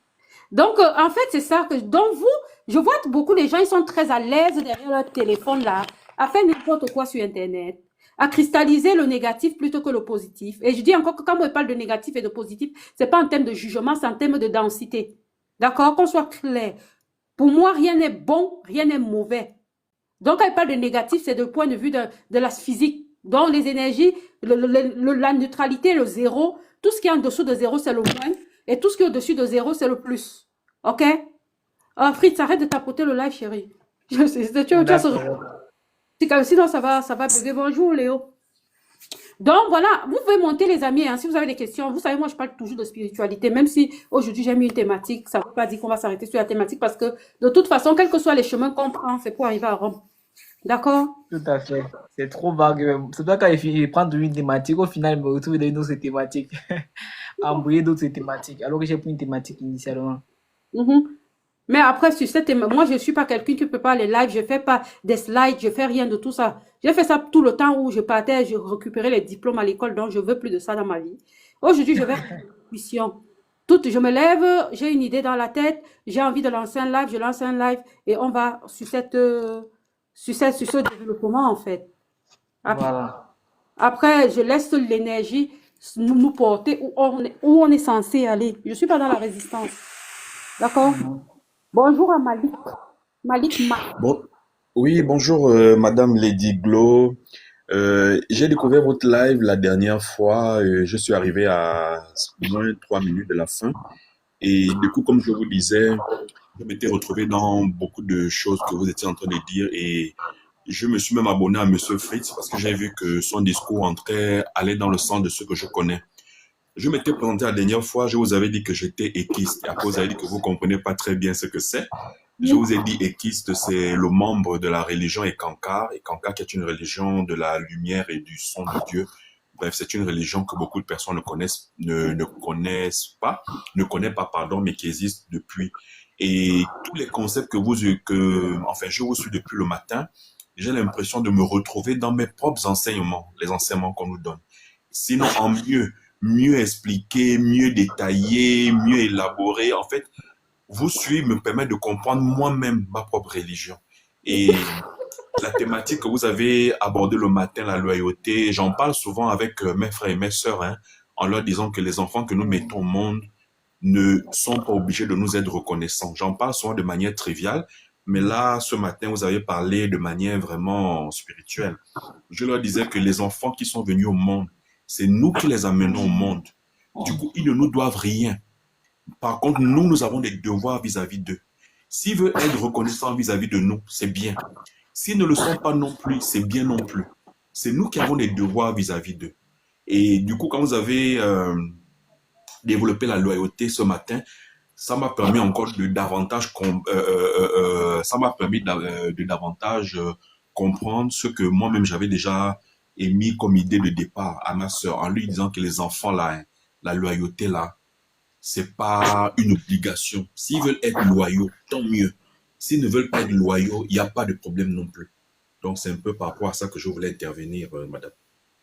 Donc, en fait, c'est ça que... Donc, vous, je vois que beaucoup de gens, ils sont très à l'aise derrière leur téléphone, là, à faire n'importe quoi sur Internet, à cristalliser le négatif plutôt que le positif. Et je dis encore que quand on parle de négatif et de positif, c'est pas en termes de jugement, c'est en termes de densité. D'accord? Qu'on soit clair. Pour moi, rien n'est bon, rien n'est mauvais. Donc, quand elle parle de négatif, c'est du point de vue de la physique. Donc, les énergies, la neutralité, le zéro, tout ce qui est en dessous de zéro, c'est le moins. Et tout ce qui est au-dessus de zéro, c'est le plus. OK? Fritz, arrête de tapoter le live, chérie. Tu as D'accord. sinon, ça va bugger. Bonjour, Léo. Donc, voilà, vous pouvez monter, les amis, hein, si vous avez des questions. Vous savez, moi, je parle toujours de spiritualité, même si aujourd'hui, j'ai mis une thématique. Ça ne veut pas dire qu'on va s'arrêter sur la thématique parce que, de toute façon, quels que soient les chemins qu'on prend, c'est pour arriver à Rome. D'accord? Tout à fait. C'est trop vague. C'est toi quand il prend une thématique, au final, il me retrouve dans une autre thématique. Embrouiller d'autres thématiques. Alors que j'ai pris une thématique initialement. Mhm. Mais après, sur cette moi, je ne suis pas quelqu'un qui peut pas les lives, je fais pas des slides, je fais rien de tout ça. J'ai fait ça tout le temps où je partais, je récupérais les diplômes à l'école, donc je veux plus de ça dans ma vie. Aujourd'hui, je vais faire une mission. Je me lève, j'ai une idée dans la tête, j'ai envie de lancer un live, je lance un live et on va sur ce développement, en fait. Après, Voilà. après, je laisse l'énergie nous porter où on est censé aller. Je suis pas dans la résistance. D'accord? Mhm. Bonjour à Malik. Malik Ma. Bon, oui, bonjour Madame Lady Glo. J'ai découvert votre live la dernière fois. Je suis arrivé à moins 3 minutes de la fin. Et du coup, comme je vous disais, je m'étais retrouvé dans beaucoup de choses que vous étiez en train de dire. Et je me suis même abonné à Monsieur Fritz parce que j'ai vu que son discours allait dans le sens de ce que je connais. Je m'étais présenté la dernière fois, je vous avais dit que j'étais équiste. Et après, vous avez dit que vous ne comprenez pas très bien ce que c'est. Je Oui. vous ai dit équiste, c'est le membre de la religion Ekankar. Ekankar qui est une religion de la lumière et du son de Dieu. Bref, c'est une religion que beaucoup de personnes ne connaissent pas, pardon, mais qui existe depuis. Et tous les concepts enfin, je vous suis depuis le matin, j'ai l'impression de me retrouver dans mes propres enseignements, les enseignements qu'on nous donne. Sinon, en mieux expliqué, mieux détaillé, mieux élaboré. En fait, vous suivre me permet de comprendre moi-même ma propre religion. Et la thématique que vous avez abordée le matin, la loyauté, j'en parle souvent avec mes frères et mes sœurs, hein, en leur disant que les enfants que nous mettons au monde ne sont pas obligés de nous être reconnaissants. J'en parle souvent de manière triviale, mais là, ce matin, vous avez parlé de manière vraiment spirituelle. Je leur disais que les enfants qui sont venus au monde, c'est nous qui les amenons au monde. Du coup, ils ne nous doivent rien. Par contre, nous avons des devoirs vis-à-vis d'eux. S'ils veulent être reconnaissants vis-à-vis de nous, c'est bien. S'ils ne le sont pas non plus, c'est bien non plus. C'est nous qui avons des devoirs vis-à-vis d'eux. Et du coup, quand vous avez développé la loyauté ce matin, ça m'a permis encore de davantage, comprendre ce que moi-même j'avais déjà émis comme idée de départ à ma sœur, en lui disant que les enfants là, hein, la loyauté là, c'est pas une obligation. S'ils veulent être loyaux, tant mieux. S'ils ne veulent pas être loyaux, il n'y a pas de problème non plus. Donc, c'est un peu par rapport à ça que je voulais intervenir, madame.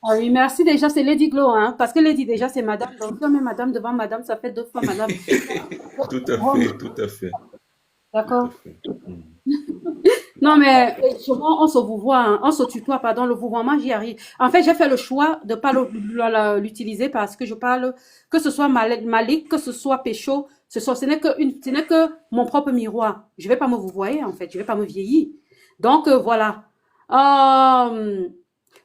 Ah oui, merci déjà, c'est Lady Glow, hein, parce que Lady déjà c'est madame, donc si on met madame devant madame, ça fait deux fois madame. Tout à Bon, fait, tout à fait, tout à d'accord. fait. Mhm. Non, mais souvent, on se vouvoie, hein, on se tutoie, pardon, le vouvoiement, j'y arrive. En fait, j'ai fait le choix de pas l'utiliser parce que je parle, que ce soit Malik, que ce soit Pécho, ce n'est ce n'est que mon propre miroir. Je vais pas me vouvoyer, en fait, je vais pas me vieillir. Donc, voilà. Euh,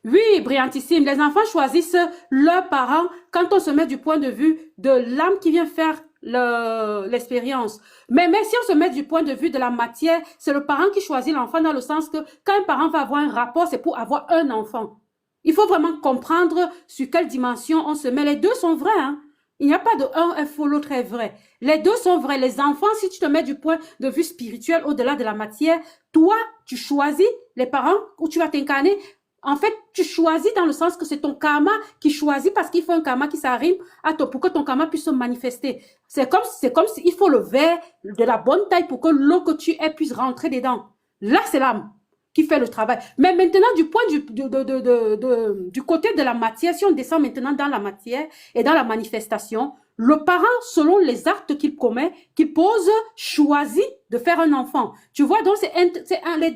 oui, brillantissime. Les enfants choisissent leurs parents quand on se met du point de vue de l'âme qui vient faire l'expérience. Mais si on se met du point de vue de la matière, c'est le parent qui choisit l'enfant dans le sens que quand un parent va avoir un rapport, c'est pour avoir un enfant. Il faut vraiment comprendre sur quelle dimension on se met. Les deux sont vrais, hein. Il n'y a pas de un est faux, l'autre est vrai. Les deux sont vrais. Les enfants, si tu te mets du point de vue spirituel au-delà de la matière, toi, tu choisis les parents où tu vas t'incarner. En fait, tu choisis dans le sens que c'est ton karma qui choisit parce qu'il faut un karma qui s'arrive à toi pour que ton karma puisse se manifester. C'est comme si il faut le verre de la bonne taille pour que l'eau que tu aies puisse rentrer dedans. Là, c'est l'âme qui fait le travail. Mais maintenant, du point du côté de la matière, si on descend maintenant dans la matière et dans la manifestation, le parent, selon les actes qu'il commet, qu'il pose, choisit de faire un enfant. Tu vois, donc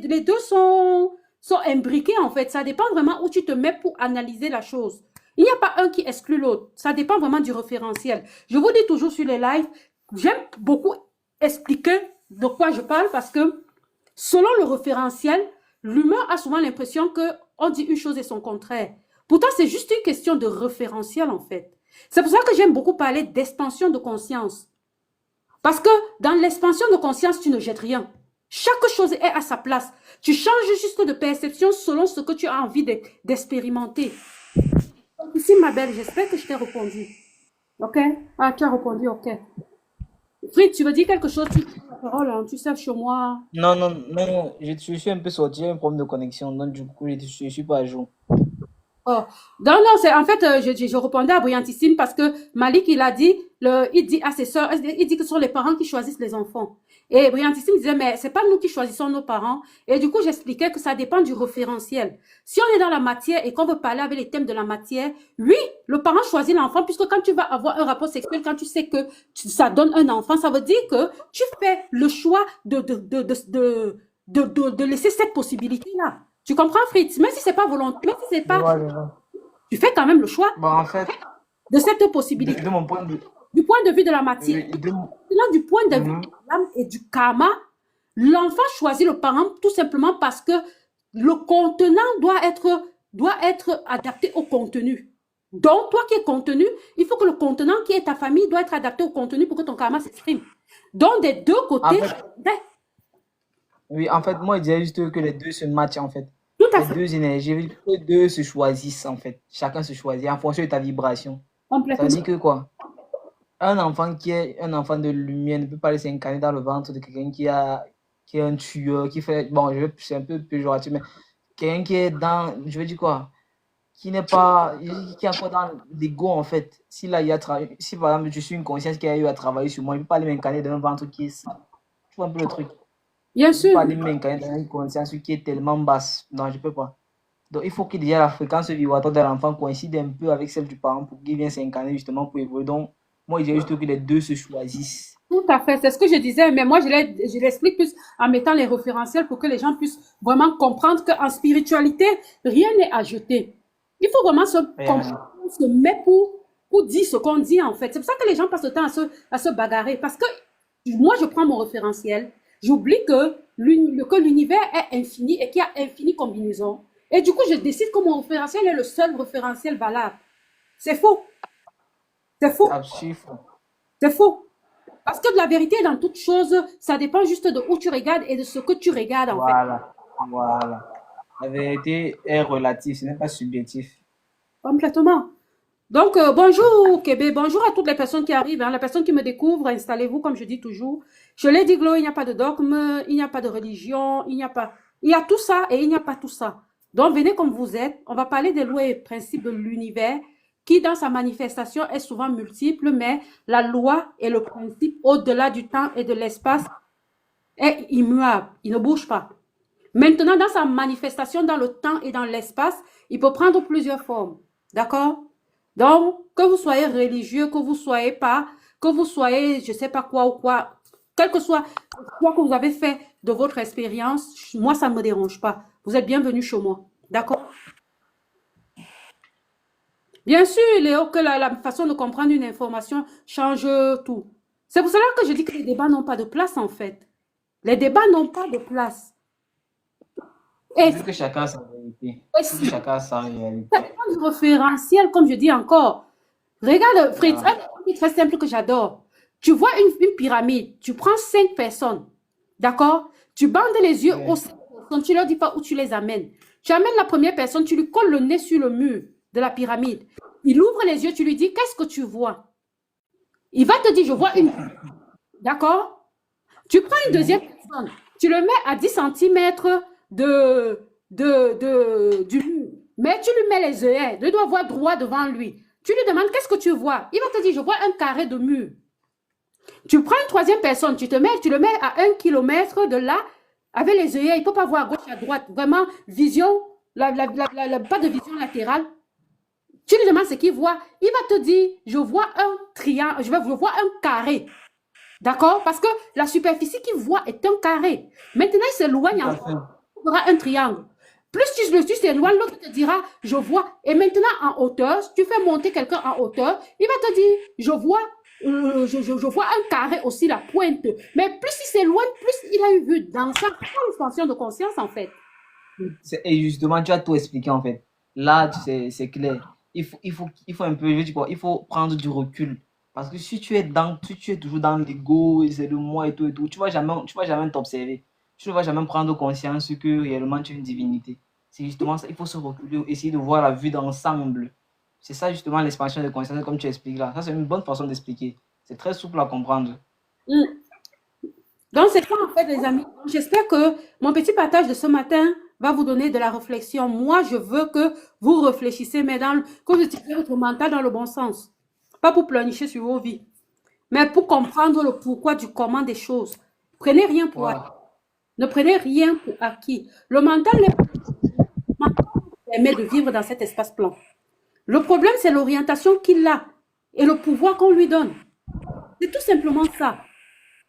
les deux sont imbriqués en fait. Ça dépend vraiment où tu te mets pour analyser la chose. Il n'y a pas un qui exclut l'autre. Ça dépend vraiment du référentiel. Je vous dis toujours sur les lives, j'aime beaucoup expliquer de quoi je parle parce que selon le référentiel, l'humain a souvent l'impression que on dit une chose et son contraire. Pourtant, c'est juste une question de référentiel en fait. C'est pour ça que j'aime beaucoup parler d'expansion de conscience. Parce que dans l'expansion de conscience, tu ne jettes rien. Chaque chose est à sa place. Tu changes juste de perception selon ce que tu as envie d'expérimenter. Ici, ma belle, j'espère que je t'ai répondu. Ok? Ah, tu as répondu, ok. Fritz, tu veux dire quelque chose? Tu prends la parole, hein, tu sais, sur moi. Non, non, non, je suis un peu sorti, j'ai un problème de connexion, donc du coup, je suis pas à jour. Oh. Non, non, c'est en fait, je répondais à Brillantissime parce que Malik, il a dit, il dit à ses sœurs, il dit que ce sont les parents qui choisissent les enfants. Et Brillantissime disait, mais c'est pas nous qui choisissons nos parents. Et du coup, j'expliquais que ça dépend du référentiel. Si on est dans la matière et qu'on veut parler avec les thèmes de la matière, oui, le parent choisit l'enfant puisque quand tu vas avoir un rapport sexuel, quand tu sais que ça donne un enfant, ça veut dire que tu fais le choix de laisser cette possibilité-là. Tu comprends, Fritz? Même si c'est pas volontaire, même si c'est Je pas, vois, je vois. tu fais quand même le choix Bon, en fait, de cette possibilité. de mon point de vue, Du point de vue de la matière. oui, Là, du point de vue mhm. de l'âme et du karma, l'enfant choisit le parent tout simplement parce que le contenant doit être adapté au contenu. Donc, toi qui es contenu, il faut que le contenant qui est ta famille doit être adapté au contenu pour que ton karma s'exprime. Donc, des deux En côtés, fait, oui, en fait, moi, je disais juste que les deux se matchent, en fait. tout à Les fait, deux énergies, les deux se choisissent, en fait. Chacun se choisit en fonction de ta vibration. Ça veut complètement. dire que quoi? Un enfant qui est un enfant de lumière ne peut pas aller s'incarner dans le ventre de quelqu'un qui est un tueur, qui fait, bon, c'est un peu péjoratif, mais quelqu'un qui est dans, je veux dire quoi? Qui n'est pas, qui est encore dans l'ego, en fait. Si là, si par exemple, je suis une conscience qui a eu à travailler sur moi, je ne peux pas aller m'incarner dans un ventre qui est sale. Tu vois un peu le truc. Bien Je ne peux sûr. pas aller m'incarner dans une conscience qui est tellement basse. Non, je ne peux pas. Donc, il faut que déjà la fréquence vibratoire de l'enfant coïncide un peu avec celle du parent pour qu'il vienne s'incarner justement pour évoluer. Donc, moi, je dirais juste que les deux se choisissent. Tout à fait, c'est ce que je disais, mais moi je l'explique plus en mettant les référentiels pour que les gens puissent vraiment comprendre qu'en spiritualité, rien n'est à jeter. Il faut vraiment se mettre pour dire ce qu'on dit en fait. C'est pour ça que les gens passent le temps à se bagarrer. Parce que moi je prends mon référentiel, j'oublie que l'univers est infini et qu'il y a infini combinaison. Et du coup, je décide que mon référentiel est le seul référentiel valable. C'est faux. C'est faux. Absolument. C'est faux. Parce que de la vérité dans toute chose, ça dépend juste de où tu regardes et de ce que tu regardes en fait. Voilà. Voilà. La vérité est relative, ce n'est pas subjectif. Complètement. Donc, bonjour Kébé, bonjour à toutes les personnes qui arrivent, hein, les personnes qui me découvrent, installez-vous comme je dis toujours. Je l'ai dit, Glo, il n'y a pas de dogme, il n'y a pas de religion, il n'y a pas... Il y a tout ça et il n'y a pas tout ça. Donc, venez comme vous êtes, on va parler des lois et principes de l'univers qui, dans sa manifestation, est souvent multiple, mais la loi et le principe au-delà du temps et de l'espace est immuable, il ne bouge pas. Maintenant, dans sa manifestation dans le temps et dans l'espace, il peut prendre plusieurs formes. D'accord? Donc, que vous soyez religieux, que vous soyez pas, que vous soyez, je sais pas quoi ou quoi, quel que soit quoi que vous avez fait de votre expérience, moi, ça ne me dérange pas. Vous êtes bienvenue chez moi. D'accord? Bien sûr, Léo, que la façon de comprendre une information change tout. C'est pour cela que je dis que les débats n'ont pas de place, en fait. Les débats n'ont pas de place. Et Il faut que chacun a sa vérité. et Il faut que si chacun a sa réalité. ça dépend du référentiel, comme je dis encore. Regarde, Fritz, Voilà. un truc très simple que j'adore. Tu vois une pyramide, tu prends 5 personnes, d'accord? Tu bandes les yeux aux Ouais. 5 personnes, tu leur dis pas où tu les amènes. Tu amènes la première personne, tu lui colles le nez sur le mur de la pyramide. Il ouvre les yeux, tu lui dis, qu'est-ce que tu vois? Il va te dire, je vois une... D'accord? Tu prends une deuxième Mhm. personne, tu le mets à 10 centimètres du mur, mais tu lui mets les œillets, il doit voir droit devant lui. Tu lui demandes, qu'est-ce que tu vois? Il va te dire, je vois un carré de mur. Tu prends une troisième personne, tu le mets à 1 kilomètre de là, avec les œillets, il ne peut pas voir à gauche, à droite. Vraiment, vision, pas de vision latérale. Tu lui demandes ce qu'il voit. Il va te dire, je vois un triangle, je vois un carré. D'accord? Parce que la superficie qu'il voit est un carré. Maintenant, il s'éloigne Tout à encore, fait. il aura un triangle. Plus tu t'éloignes, l'autre te dira, je vois. Et maintenant, en hauteur, si tu fais monter quelqu'un en hauteur, il va te dire, je vois un carré aussi, la pointe. Mais plus il s'éloigne, plus il a une vue dans sa expansion de conscience, en fait. Et justement, tu as tout expliqué en fait. Là, c'est clair. Il faut un peu, je veux dire quoi, il faut prendre du recul. Parce que si tu es toujours dans l'ego, et c'est le moi et tout, tu vas jamais t'observer. Tu ne vas jamais prendre conscience que réellement tu es une divinité. C'est justement ça, il faut se reculer, essayer de voir la vue d'ensemble. C'est ça justement l'expansion de conscience, comme tu expliques là. Ça, c'est une bonne façon d'expliquer. C'est très souple à comprendre. Mm. Donc, c'est ça, en fait, les amis. J'espère que mon petit partage de ce matin va vous donner de la réflexion. Moi, je veux que vous réfléchissez, mais que vous utilisez votre mental dans le bon sens. Pas pour pleurnicher sur vos vies, mais pour comprendre le pourquoi du comment des choses. Prenez rien pour acquis. Voilà. Ne prenez rien pour acquis. Le mental permet de vivre dans cet espace-plan. Le problème, c'est l'orientation qu'il a et le pouvoir qu'on lui donne. C'est tout simplement ça.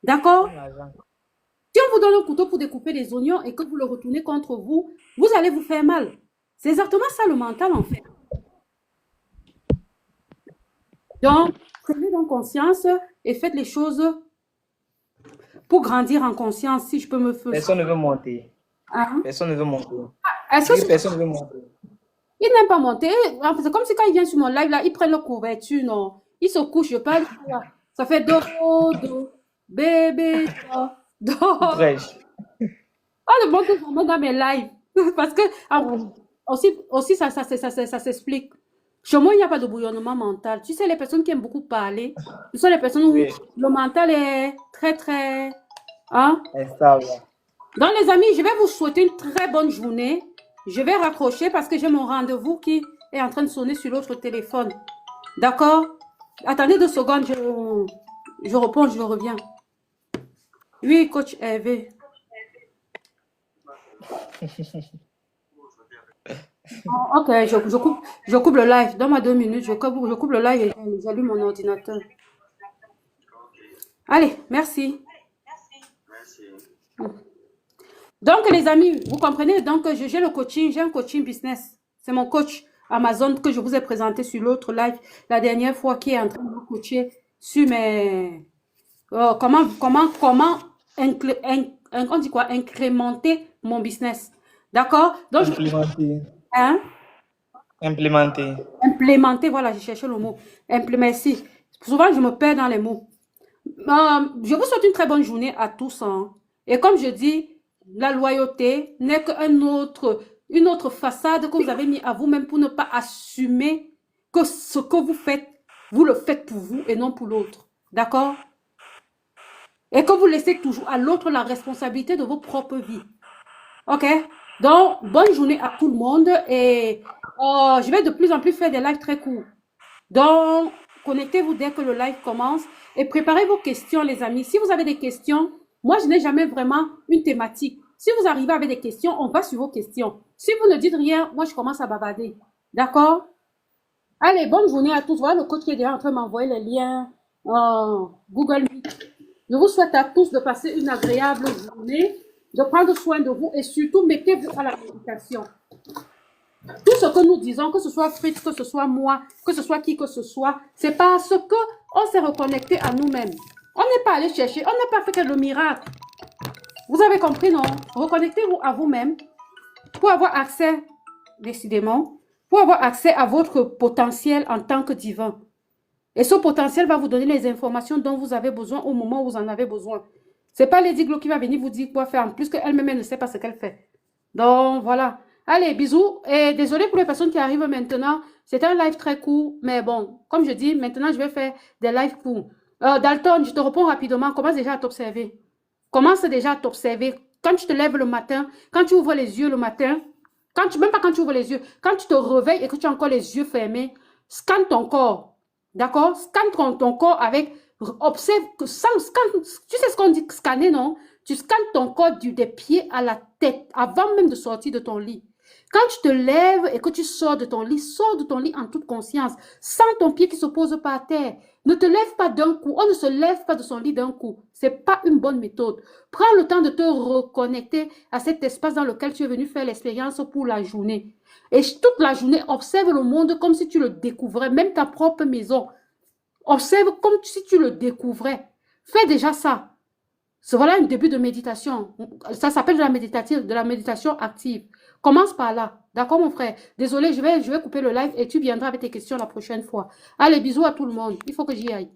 D'accord? Si on vous donne un couteau pour découper les oignons et que vous le retournez contre vous, vous allez vous faire mal. C'est exactement ça le mental, en fait. Donc, prenez donc conscience et faites les choses pour grandir en conscience, si je peux me faire. Personne ne veut monter. Hein? Personne ne veut monter. Est-ce que Personne ne veut monter. il n'aime pas monter? C'est comme si quand il vient sur mon live, là, il prend la couverture, non? Il se couche, je parle. Là. Ça fait do, bébé, do. Prêche. Ah, le monde que je mets dans mes lives. Parce que aussi ça s'explique. Chez moi, il n'y a pas de bouillonnement mental. Tu sais, les personnes qui aiment beaucoup parler, ce sont les personnes où Oui. le mental est très, très... Hein? Instable. Donc, les amis, je vais vous souhaiter une très bonne journée. Je vais raccrocher parce que j'ai mon rendez-vous qui est en train de sonner sur l'autre téléphone. D'accord? Attendez 2 secondes, je réponds, je reviens. Oui, coach Hervé. Ok, je coupe le live. Donne-moi 2 minutes. Je coupe le live et j'allume mon ordinateur. Allez, merci. Donc, les amis, vous comprenez? Donc, j'ai le coaching, j'ai un coaching business. C'est mon coach Amazon que je vous ai présenté sur l'autre live la dernière fois qui est en train de me coacher sur mes... comment on dit quoi? Incrémenter mon business. D'accord? Donc, Implémenter. hein? Implémenter. Voilà, j'ai cherché le mot. Merci. Souvent, je me perds dans les mots. Je vous souhaite une très bonne journée à tous. Hein. Et comme je dis, la loyauté n'est qu'une autre façade que vous avez mis à vous-même pour ne pas assumer que ce que vous faites, vous le faites pour vous et non pour l'autre. D'accord? Et que vous laissez toujours à l'autre la responsabilité de vos propres vies. Ok? Donc, bonne journée à tout le monde et je vais de plus en plus faire des lives très courts. Donc, connectez-vous dès que le live commence et préparez vos questions, les amis. Si vous avez des questions, moi, je n'ai jamais vraiment une thématique. Si vous arrivez avec des questions, on va sur vos questions. Si vous ne dites rien, moi, je commence à bavarder. D'accord? Allez, bonne journée à tous. Voilà le coach qui est déjà en train de m'envoyer les liens Google Meet. Je vous souhaite à tous de passer une agréable journée, de prendre soin de vous et surtout mettez-vous à la méditation. Tout ce que nous disons, que ce soit Fritz, que ce soit moi, que ce soit qui que ce soit, c'est parce que on s'est reconnecté à nous-mêmes. On n'est pas allé chercher, on n'a pas fait que le miracle. Vous avez compris, non? Reconnectez-vous à vous-même pour avoir accès, décidément, pour avoir accès à votre potentiel en tant que divin. Et ce potentiel va vous donner les informations dont vous avez besoin au moment où vous en avez besoin. Ce n'est pas Lady Glo qui va venir vous dire quoi faire, en plus qu'elle-même, elle ne sait pas ce qu'elle fait. Donc, voilà. Allez, bisous. Et désolé pour les personnes qui arrivent maintenant. C'était un live très court, mais bon, comme je dis, maintenant, je vais faire des lives courts. Dalton, je te réponds rapidement. Commence déjà à t'observer. Commence déjà à t'observer. Quand tu te lèves le matin, quand tu ouvres les yeux le matin, même pas quand tu ouvres les yeux, quand tu te réveilles et que tu as encore les yeux fermés, scanne ton corps. D'accord? Scanne ton corps avec, observe, tu sais ce qu'on dit scanner, non? Tu scannes ton corps des pieds à la tête avant même de sortir de ton lit. Quand tu te lèves et que tu sors de ton lit en toute conscience, sans ton pied qui se pose pas à terre. Ne te lève pas d'un coup. On ne se lève pas de son lit d'un coup. C'est pas une bonne méthode. Prends le temps de te reconnecter à cet espace dans lequel tu es venu faire l'expérience pour la journée. Et toute la journée, observe le monde comme si tu le découvrais, même ta propre maison. Observe comme si tu le découvrais. Fais déjà ça. Voilà un début de méditation. Ça s'appelle de la méditation active. Commence par là. D'accord, mon frère? Désolé, je vais couper le live et tu viendras avec tes questions la prochaine fois. Allez, bisous à tout le monde. Il faut que j'y aille.